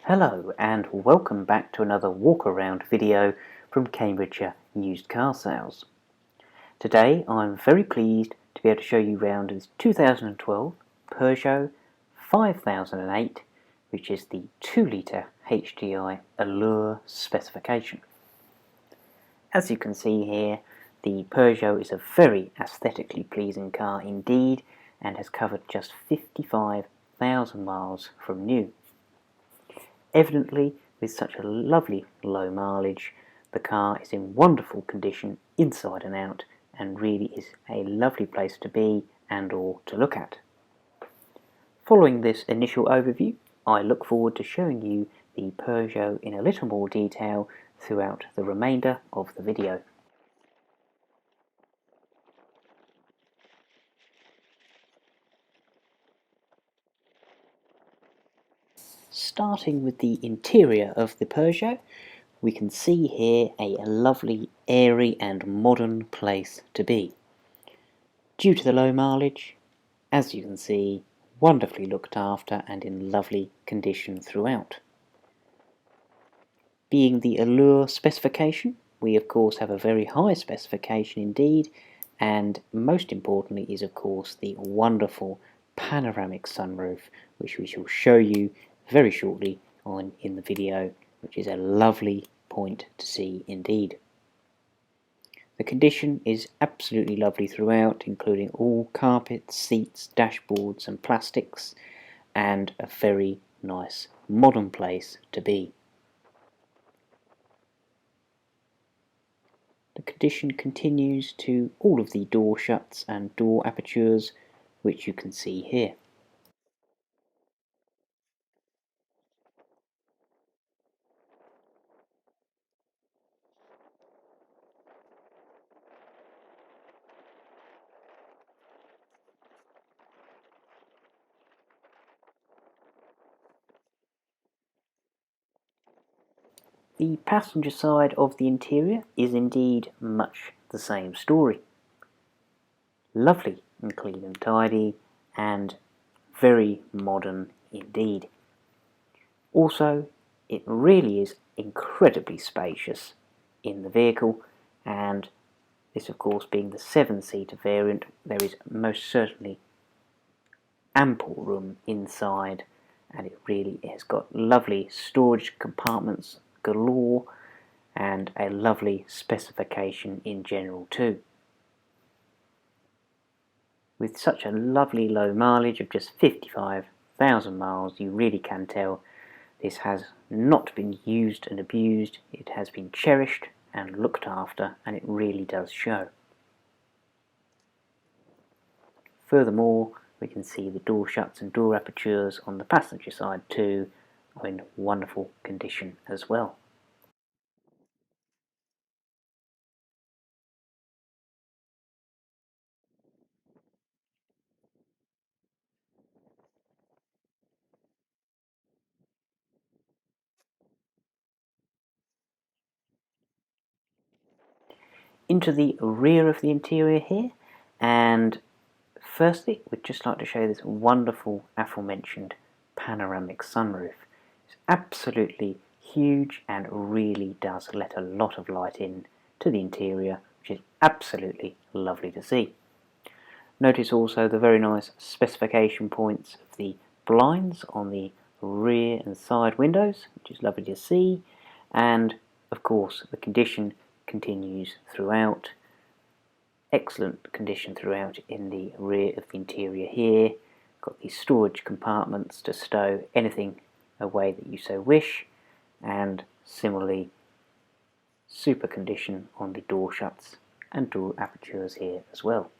Hello and welcome back to another walk around video from Cambridgeshire Used Car Sales. Today I'm very pleased to be able to show you around this 2012 Peugeot 5008, which is the 2-litre HDI Allure specification. As you can see here, the Peugeot is a very aesthetically pleasing car indeed and has covered just 55,000 miles from new. Evidently, with such a lovely low mileage, the car is in wonderful condition inside and out and really is a lovely place to be and or to look at. Following this initial overview, I look forward to showing you the Peugeot in a little more detail throughout the remainder of the video. Starting with the interior of the Peugeot, we can see here a lovely, airy and modern place to be. Due to the low mileage, as you can see, wonderfully looked after and in lovely condition throughout. Being the Allure specification, we of course have a very high specification indeed, and most importantly is of course the wonderful panoramic sunroof, which we shall show you very shortly in the video, which is a lovely point to see indeed. The condition is absolutely lovely throughout, including all carpets, seats, dashboards and plastics, and a very nice modern place to be. The condition continues to all of the door shuts and door apertures, which you can see here. The passenger side of the interior is indeed much the same story. Lovely and clean and tidy, and very modern indeed. Also, it really is incredibly spacious in the vehicle, and this of course being the 7-seater variant, there is most certainly ample room inside, and it really has got lovely storage compartments galore and a lovely specification in general too. With such a lovely low mileage of just 55,000 miles, you really can tell this has not been used and abused. It has been cherished and looked after, and it really does show. Furthermore, we can see the door shuts and door apertures on the passenger side too are in wonderful condition as well. Into the rear of the interior here, and firstly we'd just like to show you this wonderful aforementioned panoramic sunroof. It's absolutely huge and really does let a lot of light in to the interior, which is absolutely lovely to see. Notice also the very nice specification points of the blinds on the rear and side windows, which is lovely to see, and of course the condition continues throughout. Excellent condition throughout in the rear of the interior here. Got these storage compartments to stow anything away that you so wish, and similarly super condition on the door shuts and door apertures here as well.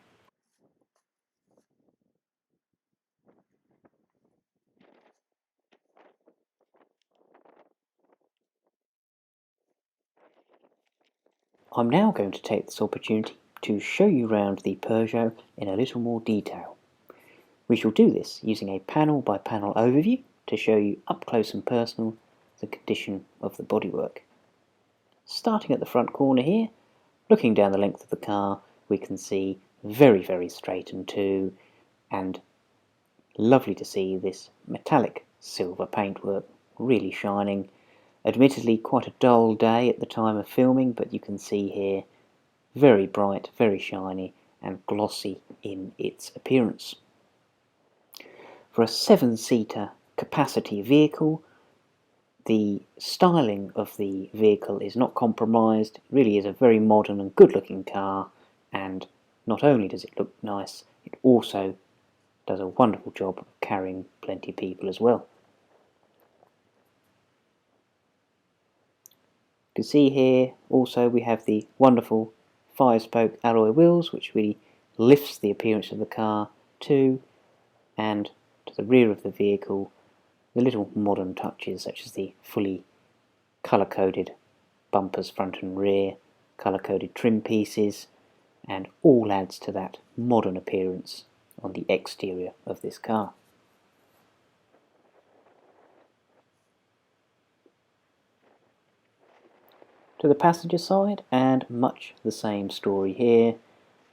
I'm now going to take this opportunity to show you around the Peugeot in a little more detail. We shall do this using a panel by panel overview to show you up close and personal the condition of the bodywork. Starting at the front corner here, looking down the length of the car, we can see very straight and lovely to see this metallic silver paintwork really shining. Admittedly quite a dull day at the time of filming, but you can see here very bright, very shiny and glossy in its appearance. For a 7-seater capacity vehicle, the styling of the vehicle is not compromised. It really is a very modern and good looking car, and not only does it look nice, it also does a wonderful job of carrying plenty of people as well. You can see here also we have the wonderful 5-spoke alloy wheels, which really lifts the appearance of the car too, and to the rear of the vehicle the little modern touches such as the fully colour-coded bumpers front and rear, colour-coded trim pieces, and all adds to that modern appearance on the exterior of this car. To the passenger side, and much the same story here.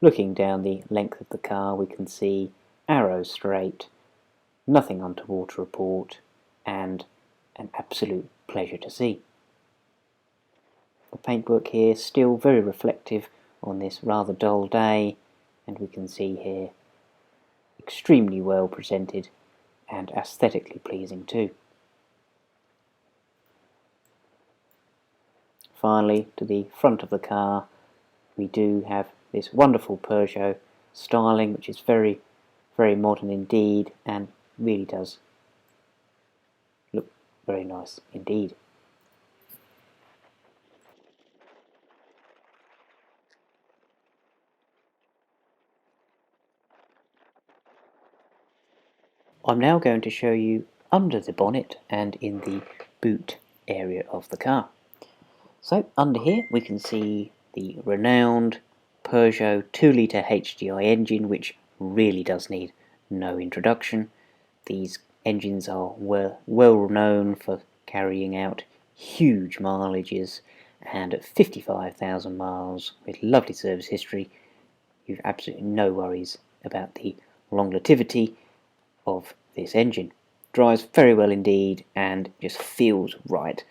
Looking down the length of the car, we can see arrows straight, nothing untoward to report, and an absolute pleasure to see. The paintwork here still very reflective on this rather dull day, and we can see here extremely well presented and aesthetically pleasing too. Finally, to the front of the car, we do have this wonderful Peugeot styling, which is very, very modern indeed, and really does look very nice indeed. I'm now going to show you under the bonnet and in the boot area of the car. So under here we can see the renowned Peugeot 2-litre HDI engine, which really does need no introduction. These engines are well known for carrying out huge mileages, and at 55,000 miles with lovely service history, you've absolutely no worries about the longevity of this engine. Drives very well indeed and just feels right,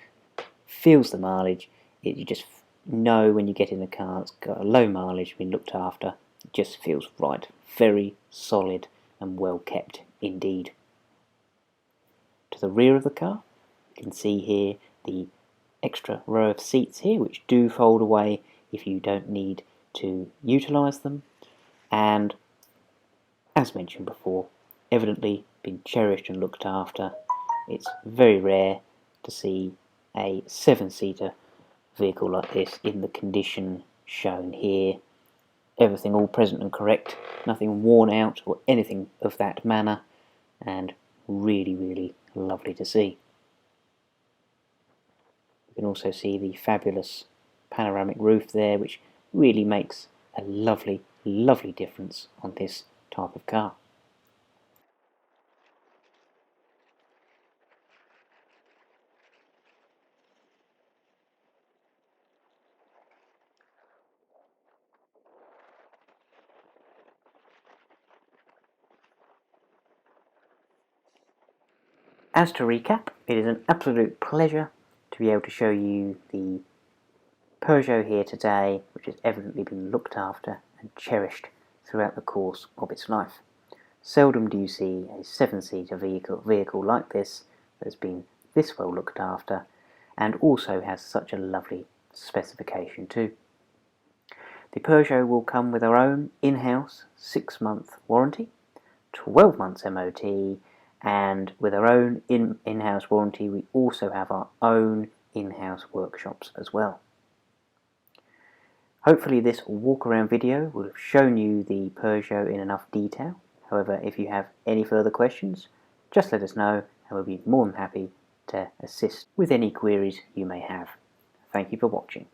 feels the mileage. You just know when you get in the car it's got a low mileage, been looked after. It just feels right, very solid and well kept indeed. To the rear of the car, you can see here the extra row of seats here, which do fold away if you don't need to utilise them, and as mentioned before, evidently been cherished and looked after. It's very rare to see a 7-seater vehicle like this in the condition shown here. Everything all present and correct, nothing worn out or anything of that manner, and really, really lovely to see. You can also see the fabulous panoramic roof there, which really makes a lovely, lovely difference on this type of car. As to recap, it is an absolute pleasure to be able to show you the Peugeot here today, which has evidently been looked after and cherished throughout the course of its life. Seldom do you see a 7-seater vehicle like this that has been this well looked after and also has such a lovely specification too. The Peugeot will come with our own in-house 6-month warranty, 12 months MOT, and with our own in-house warranty we also have our own in-house workshops as well. Hopefully this walk around video will have shown you the Peugeot in enough detail. However, if you have any further questions, just let us know and we'll be more than happy to assist with any queries you may have. Thank you for watching.